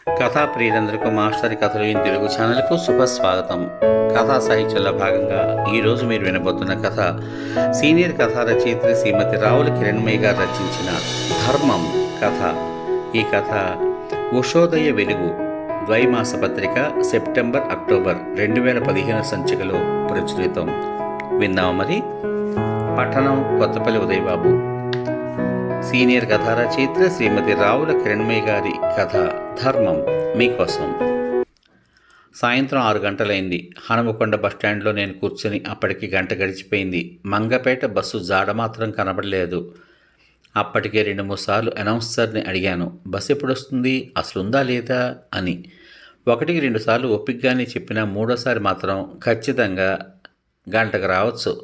కథా ప్రియులందరికీ మాస్టర్ కథలు ఇన్ తెలుగు ఛానల్కు శుభస్వాగతం. కథా సాహిత్యంలో భాగంగా ఈరోజు మీరు వినబోతున్న కథ సీనియర్ కథా రచయిత్రి శ్రీమతి రావుల కిరణ్మయ్య గారు రచించిన ధర్మం కథ. ఈ కథ ఉషోదయ వెలుగు ద్వైమాస పత్రిక సెప్టెంబర్ అక్టోబర్ 2015 సంచికలో ప్రచురితం. విందాం మరి. పట్టణం కొత్తపల్లి ఉదయబాబు. సీనియర్ కథా రచయిత్రి శ్రీమతి రావుల కిరణ్మయ్య గారి కథ ధర్మం మీకోసం. సాయంత్రం 6 గంటలైంది. హనుమకొండ బస్టాండ్లో నేను కూర్చొని అప్పటికి గంట గడిచిపోయింది. మంగపేట బస్సు జాడ మాత్రం కనబడలేదు. అప్పటికే 2-3 సార్లు అనౌన్సర్ని అడిగాను, బస్సు ఎప్పుడు వస్తుంది, అసలు ఉందా లేదా అని. 1-2 సార్లు ఒప్పికగానే చెప్పినా మూడోసారి మాత్రం ఖచ్చితంగా గంటకు రావచ్చు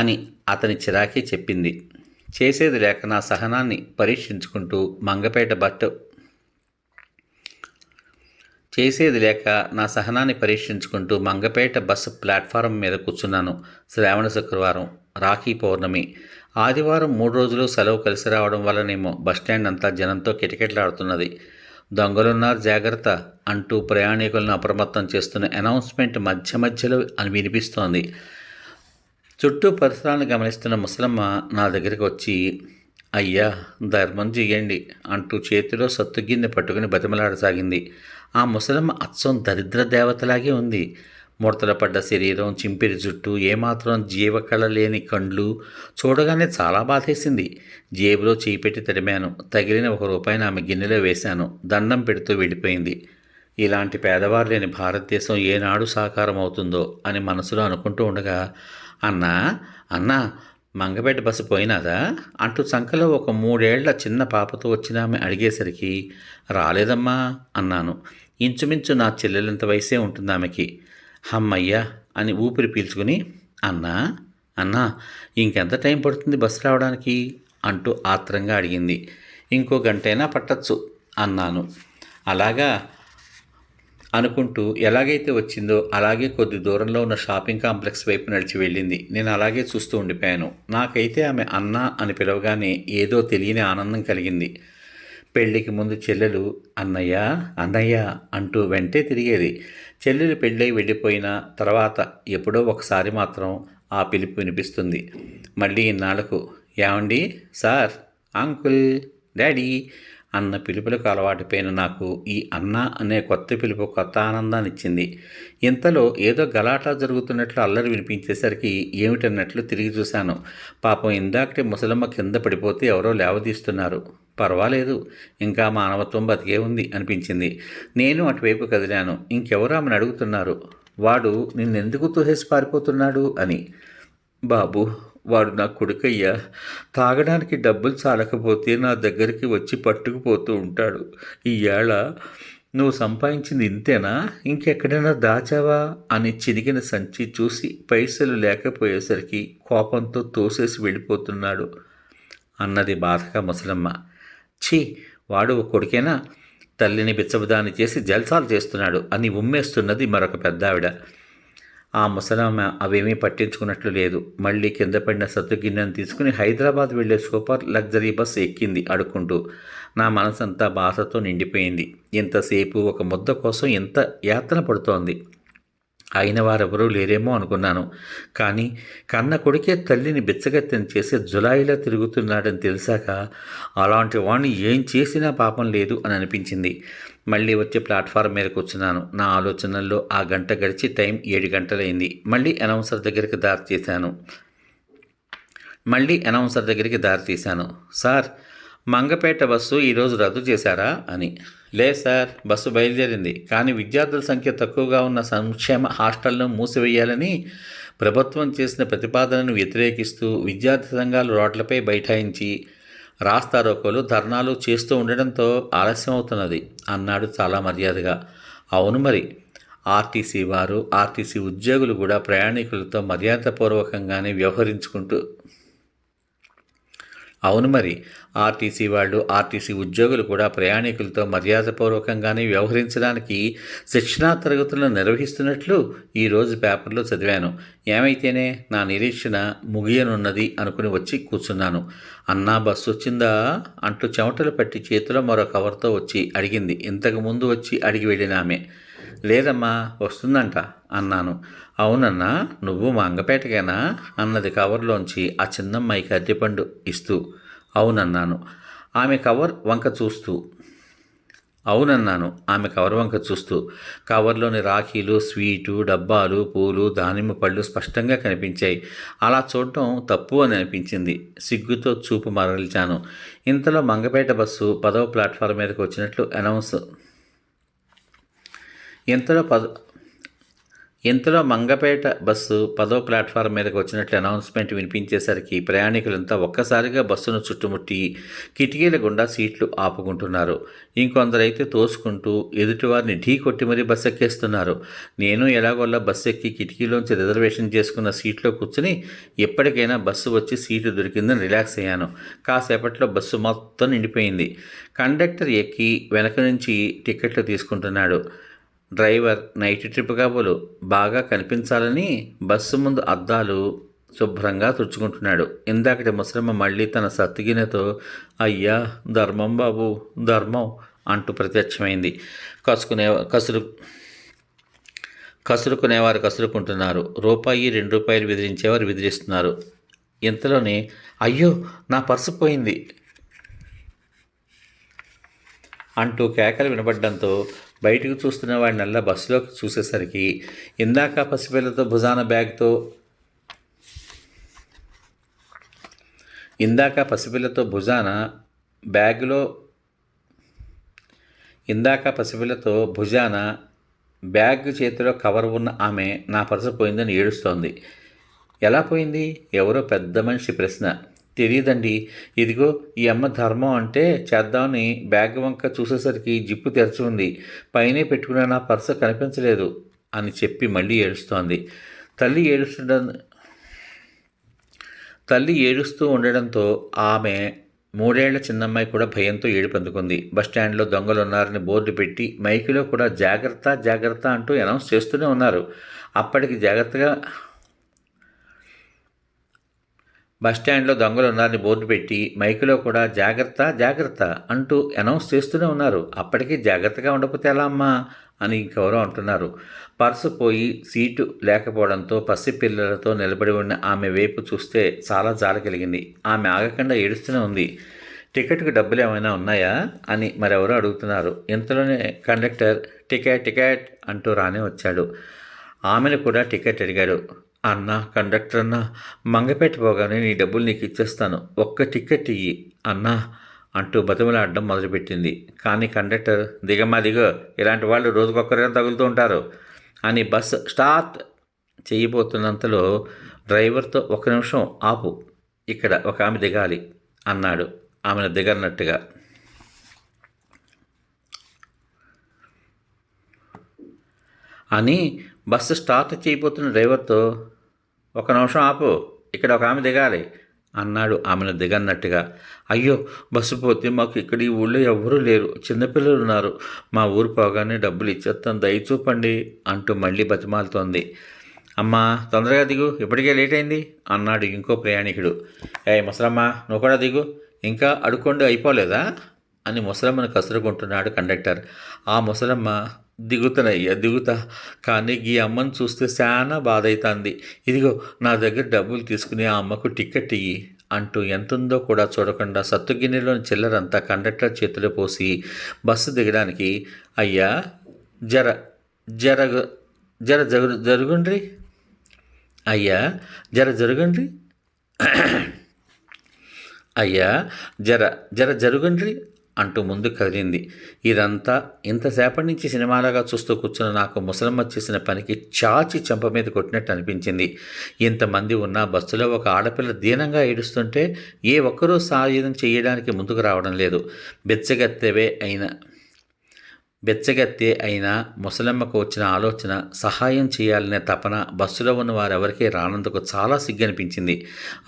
అని అతని చిరాకే చెప్పింది. చేసేది లేక నా సహనాన్ని పరీక్షించుకుంటూ మంగపేట బస్సు ప్లాట్ఫారం మీద కూర్చున్నాను. శ్రావణ శుక్రవారం, రాఖీ పౌర్ణమి, ఆదివారం 3 రోజులు సెలవు కలిసి రావడం వల్లనేమో బస్టాండ్ అంతా జనంతో కిటకిటలాడుతున్నది. దొంగలున్నారు జాగ్రత్త అంటూ ప్రయాణికులను అప్రమత్తం చేస్తున్న అనౌన్స్మెంట్ మధ్య మధ్యలో అని వినిపిస్తోంది. చుట్టూ పరిసరాలను గమనిస్తున్న ముసలమ్మ నా దగ్గరికి వచ్చి, అయ్యా ధర్మం చెయ్యండి అంటూ చేతిలో సత్తుగిన్నె పట్టుకుని బతిమలాడసాగింది. ఆ ముసలమ్మ అచ్చం దరిద్ర దేవతలాగే ఉంది. ముడతల పడ్డ శరీరం, చింపిరి జుట్టు, ఏమాత్రం జీవకళ లేని కండ్లు చూడగానే చాలా బాధేసింది. జేబులో చేయి పెట్టి తడిమాను. తగిలిన ₹1 ఆమె గిన్నెలో వేశాను. దండం పెడుతూ వెళ్ళిపోయింది. ఇలాంటి పేదవారు లేని భారతదేశం ఏనాడు సాకారం అవుతుందో అని మనసులో అనుకుంటూ ఉండగా, అన్నా మంగపేట బస్సు పోయినాదా అంటూ సంకలో ఒక 3 ఏళ్ల చిన్న పాపతో వచ్చిన ఆమె అడిగేసరికి, రాలేదమ్మా అన్నాను. ఇంచుమించు నా చెల్లెలంత వయసే ఉంటుంది ఆమెకి. హమ్మయ్యా అని ఊపిరి పీల్చుకుని, అన్నా ఇంకెంత టైం పడుతుంది బస్సు రావడానికి అంటూ ఆత్రంగా అడిగింది. ఇంకో గంటైనా పట్టచ్చు అన్నాను. అలాగా అనుకుంటూ ఎలాగైతే వచ్చిందో అలాగే కొద్ది దూరంలో ఉన్న షాపింగ్ కాంప్లెక్స్ వైపు నడిచి వెళ్ళింది. నేను అలాగే చూస్తూ ఉండిపోయాను. నాకైతే ఆమె అన్నా అని పిలవగానే ఏదో తెలియని ఆనందం కలిగింది. పెళ్లికి ముందు చెల్లెలు అన్నయ్య అంటూ వెంటే తిరిగేది. చెల్లెలు పెళ్ళై వెళ్ళిపోయిన తర్వాత ఎప్పుడో ఒకసారి మాత్రం ఆ పిలుపు వినిపిస్తుంది. మళ్ళీ ఇన్నాళ్లకు ఏమండి, సార్, అంకుల్, డాడీ అన్న పిలుపులకు అలవాటుపోయిన నాకు ఈ అన్న అనే కొత్త పిలుపు కొత్త ఆనందాన్ని ఇచ్చింది. ఇంతలో ఏదో గలాటా జరుగుతున్నట్లు అల్లరి వినిపించేసరికి ఏమిటన్నట్లు తిరిగి చూశాను. పాపం ఇందాకటి ముసలమ్మ కింద పడిపోతే ఎవరో లేవదీస్తున్నారు. పర్వాలేదు, ఇంకా మానవత్వం బతికే ఉంది అనిపించింది. నేను అటువైపు కదిలాను. ఇంకెవరు ఆమెను అడుగుతున్నారు, వాడు నిన్నెందుకు తోసేసి పారిపోతున్నాడు అని. బాబు, వాడు నా కొడుకయ్యా. తాగడానికి డబ్బులు చాలకపోతే నా దగ్గరికి వచ్చి పట్టుకుపోతూ ఉంటాడు. ఈవేళ నువ్వు సంపాదించింది ఇంతేనా, ఇంకెక్కడైనా దాచావా అని చిరిగిన సంచి చూసి పైసలు లేకపోయేసరికి కోపంతో తోసేసి వెళ్ళిపోతున్నాడు అన్నది బాధగా ముసలమ్మ. ఛీ, వాడు కొడుకేనా, తల్లిని బిచ్చబదాన్ని చేసి జల్సాలు చేస్తున్నాడు అని ఉమ్మేస్తున్నది మరొక పెద్దావిడ. ఆ ముసలామె అవేమీ పట్టించుకున్నట్లు లేదు. మళ్ళీ కింద పడిన సత్తు గిన్నెను తీసుకుని హైదరాబాద్ వెళ్లే సూపర్ లగ్జరీ బస్ ఎక్కింది అడుక్కుంటూ. నా మనసంతా బాధతో నిండిపోయింది. ఇంతసేపు ఒక ముద్ద కోసం ఎంత యాతన పడుతోంది. అయిన వారెవరూ లేరేమో అనుకున్నాను. కానీ కన్న కొడుకే తల్లిని బిచ్చగత్తెని చేసి జులాయిలా తిరుగుతున్నాడని తెలిసాక అలాంటి వాణ్ణి ఏం చేసినా పాపం లేదు అని అనిపించింది. మళ్ళీ వచ్చి ప్లాట్ఫారం మీద కూర్చున్నాను. నా ఆలోచనల్లో ఆ గంట గడిచి టైం 7 గంటలైంది. మళ్ళీ అనౌన్సర్ దగ్గరికి దారి తీశాను. సార్, మంగపేట బస్సు ఈరోజు రద్దు చేశారా అని. లేదు సార్, బస్సు బయలుదేరింది, కానీ విద్యార్థుల సంఖ్య తక్కువగా ఉన్న సంక్షేమ హాస్టళ్లను మూసివేయాలని ప్రభుత్వం చేసిన ప్రతిపాదనను వ్యతిరేకిస్తూ విద్యార్థి సంఘాలు రోడ్లపై బైఠాయించి రాస్తారోకోలు, ధర్నాలు చేస్తూ ఉండడంతో ఆలస్యం అవుతున్నది అన్నాడు చాలా మర్యాదగా. అవును మరి, ఆర్టీసీ ఉద్యోగులు కూడా ప్రయాణికులతో మర్యాదపూర్వకంగానే వ్యవహరించుకుంటూ అవును మరి. ఆర్టీసీ వాళ్ళు, ఆర్టీసీ ఉద్యోగులు కూడా ప్రయాణికులతో మర్యాదపూర్వకంగానే వ్యవహరించడానికి శిక్షణా తరగతులను నిర్వహిస్తున్నట్లు ఈరోజు పేపర్లో చదివాను. ఏమైతేనే నా నిరీక్షణ ముగియనున్నది అనుకుని వచ్చి కూర్చున్నాను. అన్నా బస్సు వచ్చిందా అంటూ చెమటలు పట్టి చేతిలో మరో కవర్తో వచ్చి అడిగింది ఇంతకు ముందు వచ్చి అడిగి వెళ్ళిన ఆమె. లేదమ్మా, వస్తుందంట అన్నాను. అవునన్నా, నువ్వు మంగపేటకేనా అన్నది కవర్లోంచి ఆ చిన్నమ్మాయికి అరటిపండు ఇస్తూ. అవునన్నాను ఆమె కవర్ వంక చూస్తూ. కవర్లోని రాఖీలు, స్వీటు డబ్బాలు, పూలు, దానిమ్మ పళ్ళు స్పష్టంగా కనిపించాయి. అలా చూడటం తప్పు అని అనిపించింది. సిగ్గుతో చూపు మరల్చాను. ఇంతలో మంగపేట బస్సు 10వ ప్లాట్ఫారం మీదకి వచ్చినట్లు ఇంతలో మంగపేట బస్సు 10వ ప్లాట్ఫారం మీదకి వచ్చినట్లు అనౌన్స్మెంట్ వినిపించేసరికి ప్రయాణికులంతా ఒక్కసారిగా బస్సును చుట్టుముట్టి కిటికీల గుండా సీట్లు ఆపుకుంటున్నారు. ఇంకొందరైతే తోసుకుంటూ ఎదుటివారిని ఢీ కొట్టి మరీ బస్సు ఎక్కేస్తున్నారు. నేను ఎలాగోలా బస్సు ఎక్కి కిటికీలోంచి రిజర్వేషన్ చేసుకున్న సీట్లో కూర్చుని ఎప్పటికైనా బస్సు వచ్చి సీటు దొరికిందని రిలాక్స్ అయ్యాను. కాసేపట్లో బస్సు మొత్తం నిండిపోయింది. కండక్టర్ ఎక్కి వెనక నుంచి టిక్కెట్లు తీసుకుంటున్నాడు. డ్రైవర్ నైట్ ట్రిప్ కాబోలు బాగా కనిపించాలని బస్సు ముందు అద్దాలు శుభ్రంగా తుడుచుకుంటున్నాడు. ఇందాకటి ముసలమ్మ మళ్ళీ తన సత్తుగినెతో అయ్యా ధర్మం బాబు ధర్మం అంటూ ప్రత్యక్షమైంది. కసురుకునేవారు కసురుకుంటున్నారు. రూపాయి 2 రూపాయలు విదిలించేవారు విదిలిస్తున్నారు. ఇంతలోనే అయ్యో నా పర్సు పోయింది అంటూ కేకలు వినబడ్డంతో బయటకు చూస్తున్న వాడినల్లా బస్సులోకి చూసేసరికి ఇందాక పసిపిల్లతో భుజాన బ్యాగ్ చేతిలో కవర్ ఉన్న ఆమె నా పర్సు పోయిందని ఏడుస్తోంది. ఎలా పోయింది? ఎవరో పెద్ద మనిషి ప్రశ్న. తెలియదండి, ఇదిగో ఈ అమ్మ ధర్మం అంటే చేద్దామని బ్యాగ్ వంక చూసేసరికి జిప్పు తెరిచి ఉంది. పైనే పెట్టుకున్న నా పర్సు కనిపించలేదు అని చెప్పి మళ్ళీ ఏడుస్తోంది. తల్లి ఏడుస్తూ ఉండడంతో ఆమె 3 ఏళ్ల చిన్నమ్మాయి కూడా భయంతో ఏడుపందుకుంది. బస్టాండ్లో దొంగలున్నారని బోర్డు పెట్టి మైకులో కూడా జాగ్రత్త జాగ్రత్త అంటూ అనౌన్స్ చేస్తూనే ఉన్నారు. అప్పటికి బస్టాండ్లో దొంగలు ఉన్నారని బోర్డు పెట్టి మైకులో కూడా జాగ్రత్త జాగ్రత్త అంటూ అనౌన్స్ చేస్తూనే ఉన్నారు. అప్పటికీ జాగ్రత్తగా ఉండకపోతే ఎలా అమ్మా అని ఇంకెవరో అంటున్నారు. పర్సు పోయి సీటు లేకపోవడంతో పసిపిల్లలతో నిలబడి ఉన్న ఆమె వైపు చూస్తే చాలా జాలి కలిగింది. ఆమె ఆగకుండా ఏడుస్తూనే ఉంది. టికెట్కు డబ్బులు ఏమైనా ఉన్నాయా అని మరెవరో అడుగుతున్నారు. ఇంతలోనే కండక్టర్ టికెట్ అంటూ రానే వచ్చాడు. ఆమెను కూడా టికెట్ అడిగాడు. అన్నా, కండక్టర్ అన్నా, మంగపేట పోగానే నీ డబ్బులు నీకు ఇచ్చేస్తాను, ఒక్క టికెట్ ఇయ్యి అన్నా అంటూ బతిమలాడడం మొదలుపెట్టింది. కానీ కండక్టర్ దిగమ్మా దిగో, ఇలాంటి వాళ్ళు రోజుకొక్కరిగా తగులుతూ ఉంటారు అని బస్ స్టార్ట్ చేయబోతున్నంతలో డ్రైవర్తో 1 నిమిషం ఆపు, ఇక్కడ ఒక ఆమె దిగాలి అన్నాడు ఆమెను దిగన్నట్టుగా. అని బస్సు స్టార్ట్ చేయబోతున్న డ్రైవర్తో 1 నిమిషం ఆపు, ఇక్కడ ఒక ఆమె దిగాలి అన్నాడు ఆమెను దిగన్నట్టుగా. అయ్యో, బస్సు పోతే మాకు ఇక్కడ ఈ ఊళ్ళో ఎవ్వరూ లేరు, చిన్నపిల్లలు ఉన్నారు, మా ఊరు పోగానే డబ్బులు ఇచ్చేస్తాను, దయచూపండి అంటూ మళ్ళీ బతిమాలుతోంది. అమ్మా తొందరగా దిగు, ఇప్పటికే లేట్ అయింది అన్నాడు ఇంకో ప్రయాణికుడు. ముసలమ్మ నువ్వు కూడా దిగు, ఇంకా అడుక్కోండి అయిపోలేదా అని ముసలమ్మను కసురుకుంటున్నాడు కండక్టర్. ఆ ముసలమ్మ దిగుతా, కానీ ఈ అమ్మను చూస్తే చాలా బాధ అవుతుంది, ఇదిగో నా దగ్గర డబ్బులు తీసుకుని ఆ అమ్మకు టికెట్ ఇయ్యి అంటూ ఎంతుందో కూడా చూడకుండా సత్తుగిన్నెలోని చిల్లరంతా కండక్టర్ చేతిలో పోసి బస్సు దిగడానికి అయ్యా జర జర జర జరుగుండ్రి అయ్యా జర జరుగుండ్రి అయ్యా జర జరుగుండ్రి అంటూ ముందు కదిలింది. ఇదంతా ఇంతసేపటి నుంచి సినిమాలాగా చూస్తూ కూర్చున్న నాకు ముసలమ్మ చేసిన పనికి చాచి చెంప మీద కొట్టినట్టు అనిపించింది. ఇంతమంది ఉన్న బస్సులో ఒక ఆడపిల్ల దీనంగా ఏడుస్తుంటే ఏ ఒక్కరూ సాయం చేయడానికి ముందుకు రావడం లేదు. బెచ్చగత్తే అయినా ముసలమ్మకు వచ్చిన ఆలోచన సహాయం చేయాలనే తపన బస్సులో ఉన్న వారెవరికీ రానందుకు చాలా సిగ్గనిపించింది.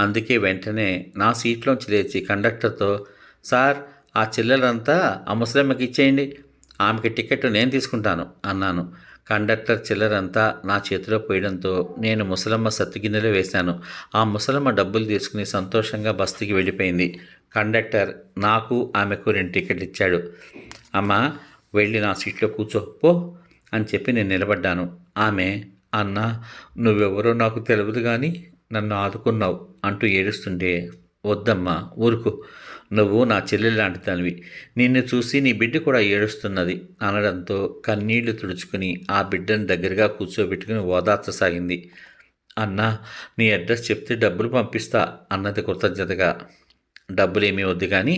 అందుకే వెంటనే నా సీట్లోంచి లేచి కండక్టర్తో, సార్, ఆ చిల్లరంతా ఆ ముసలమ్మకి ఇచ్చేయండి, ఆమెకి టికెట్ నేను తీసుకుంటాను అన్నాను. కండక్టర్ చిల్లరంతా నా చేతిలో పోయడంతో నేను ముసలమ్మ సత్తుగిన్నెలో వేశాను. ఆ ముసలమ్మ డబ్బులు తీసుకుని సంతోషంగా బస్తీకి వెళ్ళిపోయింది. కండక్టర్ నాకు ఆమెకు 2 టికెట్లు ఇచ్చాడు. అమ్మా, వెళ్ళి నా సీట్లో కూర్చో పో అని చెప్పి నేను నిలబడ్డాను. ఆమె, అన్నా, నువ్వెవరో నాకు తెలియదు కానీ నన్ను ఆదుకున్నావు అంటూ ఏడుస్తుంటే, వద్దమ్మా, ఊరుకో, నువ్వు నా చెల్లెలు లాంటి దానివి, నిన్ను చూసి నీ బిడ్డ కూడా ఏడుస్తున్నది అనడంతో కన్నీళ్లు తుడుచుకుని ఆ బిడ్డను దగ్గరగా కూర్చోబెట్టుకుని ఓదార్చసాగింది. అన్నా, నీ అడ్రస్ చెప్తే డబ్బులు పంపిస్తా అన్నది కృతజ్ఞతగా. డబ్బులేమీ వద్దు కానీ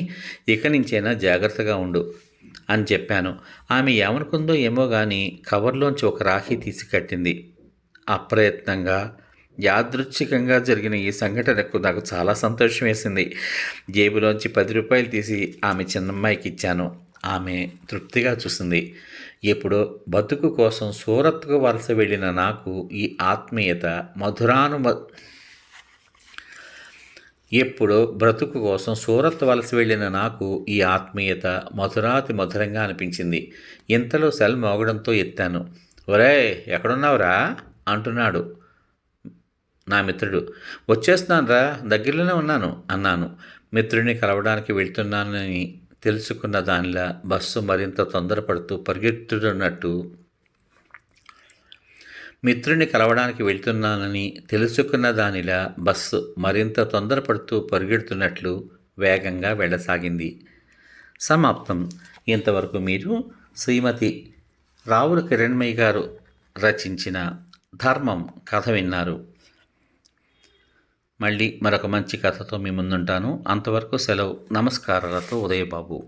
ఇక నుంచైనా జాగ్రత్తగా ఉండు అని చెప్పాను. ఆమె ఏమనుకుందో ఏమో కానీ కవర్లోంచి ఒక రాఖీ తీసి కట్టింది. అప్రయత్నంగా, యాదృచ్ఛికంగా జరిగిన ఈ సంఘటనకు నాకు చాలా సంతోషం వేసింది. జేబులోంచి 10 రూపాయలు తీసి ఆమె చిన్నమ్మాయికి ఇచ్చాను. ఆమె తృప్తిగా చూసింది. ఎప్పుడో బతుకు కోసం సూరత్కు వలస వెళ్ళిన నాకు ఈ ఆత్మీయత మధురాతి మధురంగా అనిపించింది. ఇంతలో సెల్ మోగడంతో ఎత్తాను. ఒరేయ్, ఎక్కడున్నావురా అంటున్నాడు నా మిత్రుడు. వచ్చేస్తున్నానురా, దగ్గరలోనే ఉన్నాను అన్నాను. మిత్రుడిని కలవడానికి వెళ్తున్నానని తెలుసుకున్న దానిలా బస్సు మరింత తొందరపడుతూ పరిగెడుతున్నట్లు వేగంగా వెళ్ళసాగింది. సమాప్తం. ఇంతవరకు మీరు శ్రీమతి రావుల కిరణ్మయి గారు రచించిన ధర్మం కథ విన్నారు. మళ్ళీ మరొక మంచి కథతో మీ ముందుంటాను. అంతవరకు సెలవు. నమస్కారాలతో ఉదయబాబు.